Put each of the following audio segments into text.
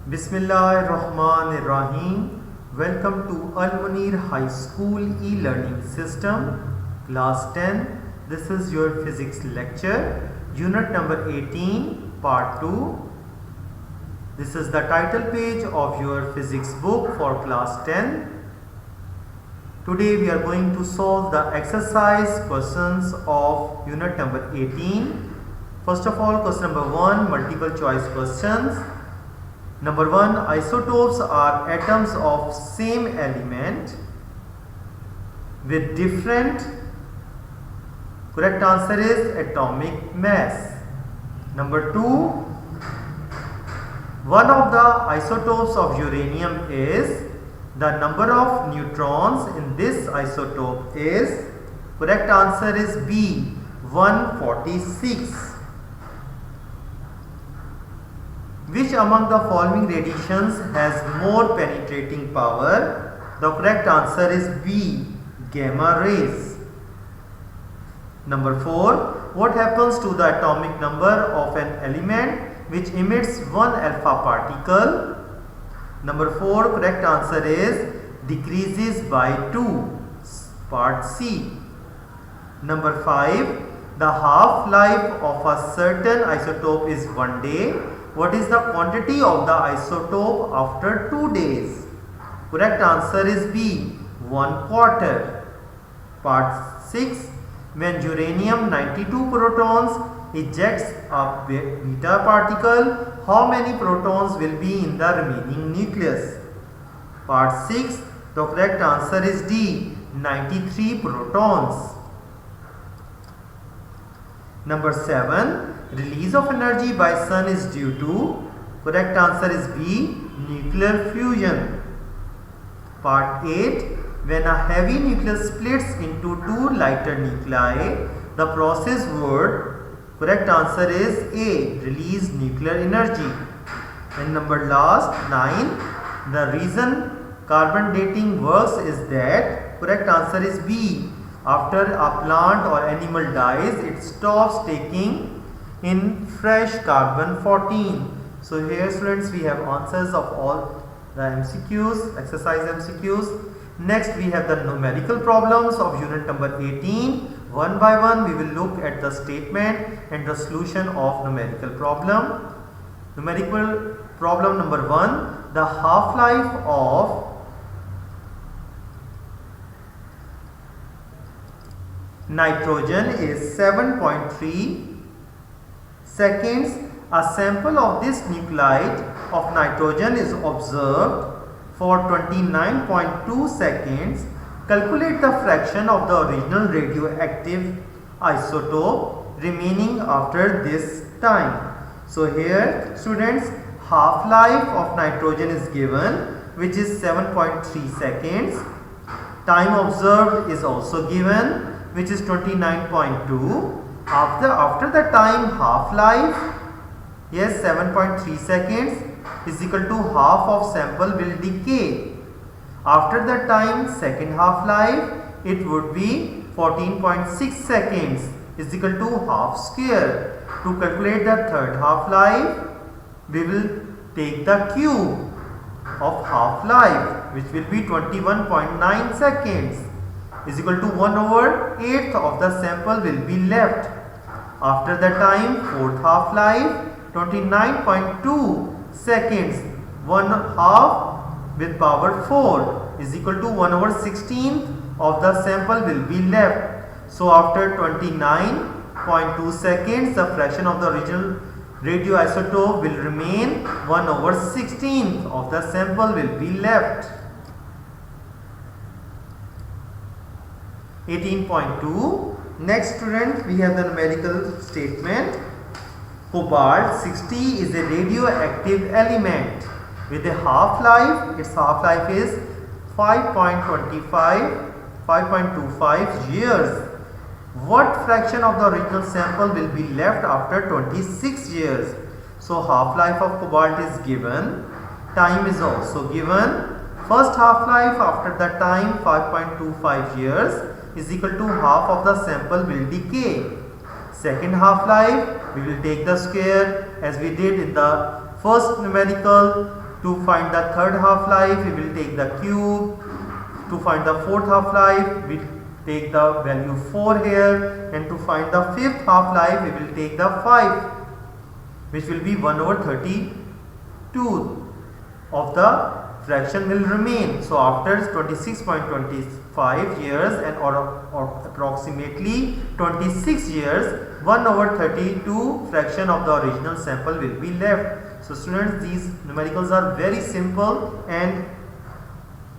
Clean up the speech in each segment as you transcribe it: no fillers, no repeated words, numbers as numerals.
Bismillahirrahmanirrahim. Welcome to Al Munir High School e-learning system, class 10. This is your physics lecture, unit number 18, part 2. This is the title page of your physics book for class 10. Today we are going to solve the exercise questions of unit number 18. First of all, question number 1, multiple choice questions. Number 1, isotopes are atoms of same element with different. Correct answer is atomic mass. Number 2, one of the isotopes of uranium is, the number of neutrons in this isotope is, correct answer is B, 146. Which among the following radiations has more penetrating power? The correct answer is B, gamma rays. Number 4, what happens to the atomic number of an element which emits one alpha particle? Number 4, correct answer is decreases by 2, part C. Number 5, the half-life of a certain isotope is 1 day. What is the quantity of the isotope after 2 days? Correct answer is B, 1/4. Part 6, when uranium-92 protons ejects a beta particle, how many protons will be in the remaining nucleus? Part 6, the correct answer is D, 93 protons. Number 7, release of energy by sun is due to, correct answer is B, nuclear fusion. Part 8, when a heavy nucleus splits into two lighter nuclei, the process would, correct answer is A, release nuclear energy. And number last 9, the reason carbon dating works is that, correct answer is B, after a plant or animal dies, it stops taking in fresh carbon 14. So here students, we have answers of all the MCQs, exercise MCQs. Next we have the numerical problems of unit number 18. One by one we will look at the statement and the solution of numerical problem. Numerical problem number 1, the half-life of nitrogen is 7.3 seconds. A sample of this nuclide of nitrogen is observed for 29.2 seconds. Calculate the fraction of the original radioactive isotope remaining after this time. So here students, half-life of nitrogen is given, which is 7.3 seconds. Time observed is also given, which is 29.2. After the time half-life, yes, 7.3 seconds is equal to half of sample will decay. After the time second half-life, it would be 14.6 seconds is equal to half square. To calculate the third half-life, we will take the cube of half-life, which will be 21.9 seconds is equal to 1/8 of the sample will be left. After the time fourth half-life, 29.2 seconds, 1/2 with power 4 is equal to 1/16 of the sample will be left. So after 29.2 seconds, the fraction of the original radioisotope will remain, 1/16 of the sample will be left. 18.2. Next student, we have the numerical statement. Cobalt 60 is a radioactive element with a half-life, its half-life is 5.25 years. What fraction of the original sample will be left after 26 years? So half-life of cobalt is given, time is also given. First half-life after the time 5.25 years is equal to half of the sample will decay. Second half-life, we will take the square as we did in the first numerical To find the third half-life, we will take the cube. To find the fourth half-life, we take the value 4 here, and to find the fifth half-life, we will take the 5, which will be 1 over 32 of the fraction will remain. So after 26.25 years and or approximately 26 years, 1 over 32 fraction of the original sample will be left. So students, these numericals are very simple and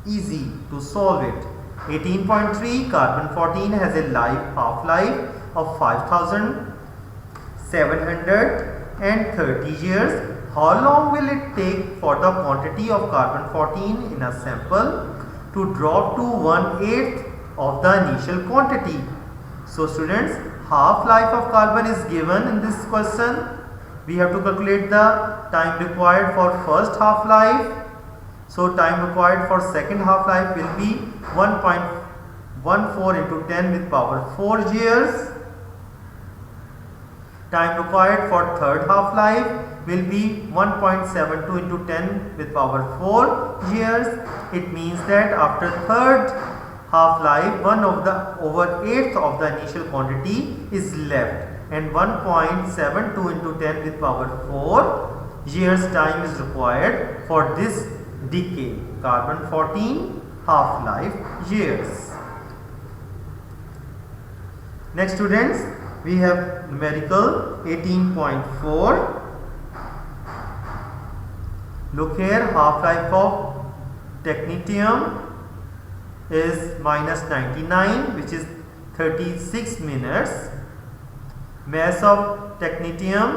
easy to solve it. 18.3, carbon 14 has a half-life of 5730 years. How long will it take for the quantity of carbon 14 in a sample to drop to 1/8 of the initial quantity? So students, half-life of carbon is given in this question. We have to calculate the time required for first half-life. So time required for second half-life will be 1.14 into 10 with power 4 years. Time required for third half-life will be 1.72 into 10 with power 4 years. It means that after third half-life, 1 over 8th of the initial quantity is left, and 1.72 into 10 with power 4 years time is required for this decay, carbon 14 half-life years. Next students, we have numerical 18.4. Look here, half-life of technetium is -99, which is 36 minutes. Mass of technetium,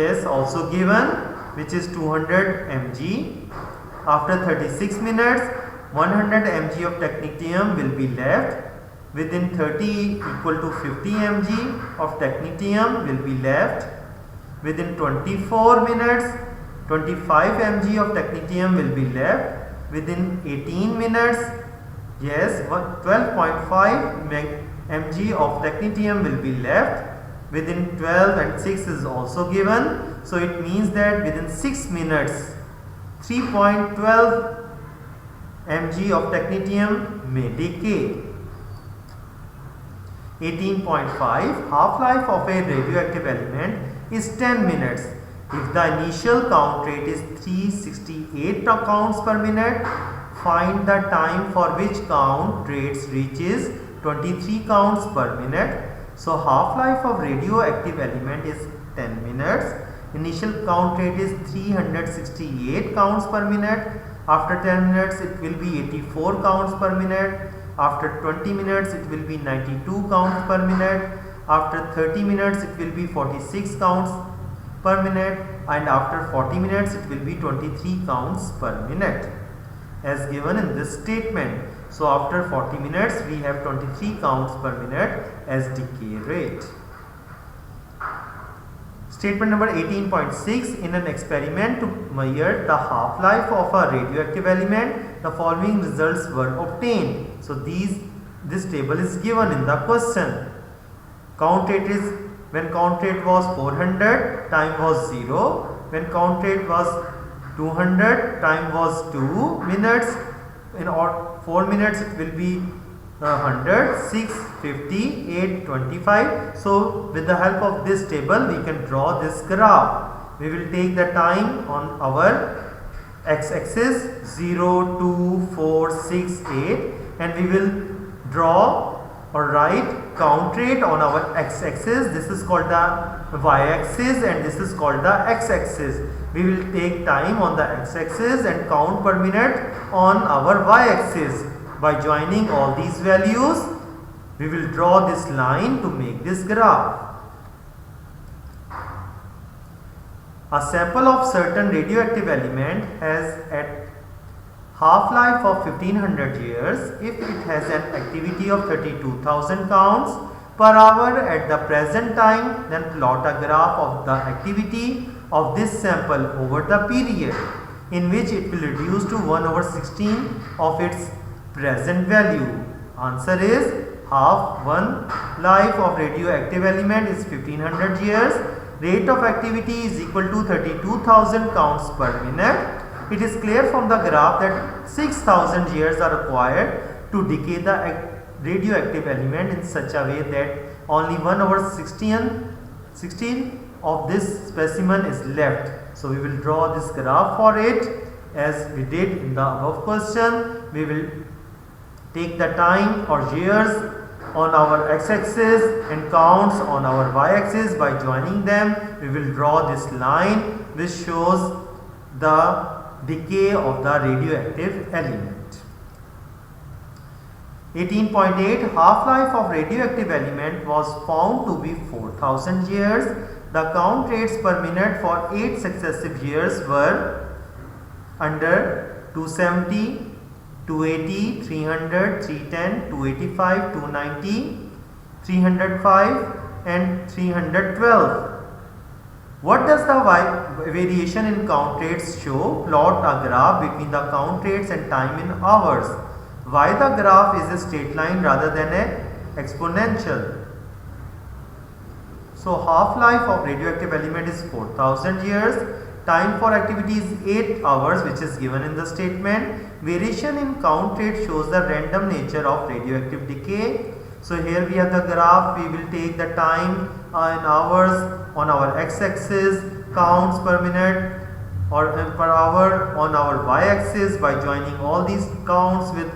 yes, also given, which is 200 mg. After 36 minutes, 100 mg of technetium will be left. Within 30 equal to 50 mg of technetium will be left. Within 24 minutes, 25 mg of technetium will be left. Within 18 minutes, yes, 12.5 mg of technetium will be left. Within 12 and 6 is also given. So it means that within 6 minutes, 3.12 mg of technetium may decay. 18.5, half-life of a radioactive element is 10 minutes. If the initial count rate is 368 counts per minute, find the time for which count rates reaches 23 counts per minute. So half-life of radioactive element is 10 minutes. Initial count rate is 368 counts per minute. After 10 minutes it will be 84 counts per minute. After 20 minutes it will be 92 counts per minute. After 30 minutes it will be 46 counts per minute, and after 40 minutes it will be 23 counts per minute as given in this statement. So after 40 minutes we have 23 counts per minute as decay rate. Statement number 18.6, in an experiment to measure the half-life of a radioactive element, the following results were obtained. So this table is given in the question. Count rate is, when count rate was 400, time was 0. When count rate was 200, time was 2 minutes. In 4 minutes it will be 100, 6, 50, 8, 25. So with the help of this table we can draw this graph. We will take the time on our x-axis 0, 2, 4, 6, 8, and we will draw or write count rate on our x-axis. This is called the y-axis and this is called the x-axis. We will take time on the x-axis and count per minute on our y-axis. By joining all these values, we will draw this line to make this graph. A sample of certain radioactive element has a half-life of 1500 years. If it has an activity of 32,000 counts per hour at the present time, then plot a graph of the activity of this sample over the period in which it will reduce to 1 over 16 of its present value. Answer is half-life of radioactive element is 1500 years. rate of activity is equal to 32,000 counts per minute. It is clear from the graph that 6,000 years are required to decay the radioactive element in such a way that only 1/16 of this specimen is left. So we will draw this graph for it as we did in the above question. We will take the time or years on our x-axis and counts on our y-axis. By joining them, we will draw this line which shows the decay of the radioactive element. 18.8 half-life of radioactive element was found to be 4,000 years. The count rates per minute for 8 successive years were under 270, 280, 300, 310, 285, 290, 305 and 312. What does the variation in count rates show? Plot a graph between the count rates and time in hours. Why the graph is a straight line rather than an exponential? So half-life of radioactive element is 4,000 years. Time for activity is 8 hours, which is given in the statement. Variation in count rate shows the random nature of radioactive decay. So here we have the graph. We will take the time in hours on our x-axis, counts per minute or per hour on our y-axis. By joining all these counts with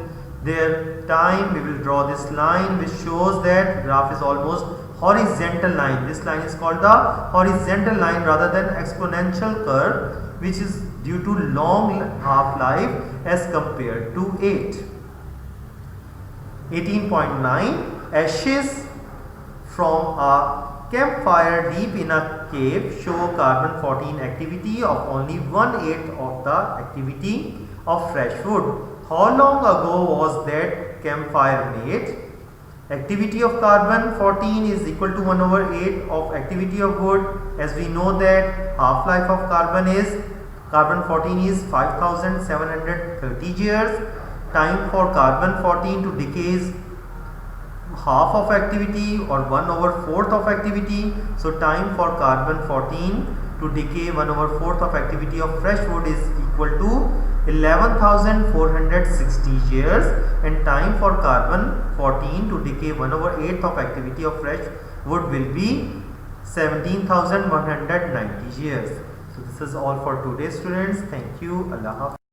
their time, we will draw this line which shows that graph is almost horizontal line. This line is called the horizontal line rather than exponential curve, which is due to long half-life as compared to 8. 18.9 ashes from a campfire deep in a cave show carbon-14 activity of only 1/8 of the activity of fresh wood. How long ago was that campfire made? Activity of carbon-14 is equal to 1/8 of activity of wood. As we know that half-life of carbon-14 is 5,730 years. Time for carbon-14 to decay is half of activity or 1/4 of activity. So time for carbon-14 to decay 1/4 of activity of fresh wood is equal to 11,460 years, and time for carbon-14 to decay 1/8 of activity of fresh wood will be 17,190 years. So this is all for today, students. Thank you. Allah Hafiz.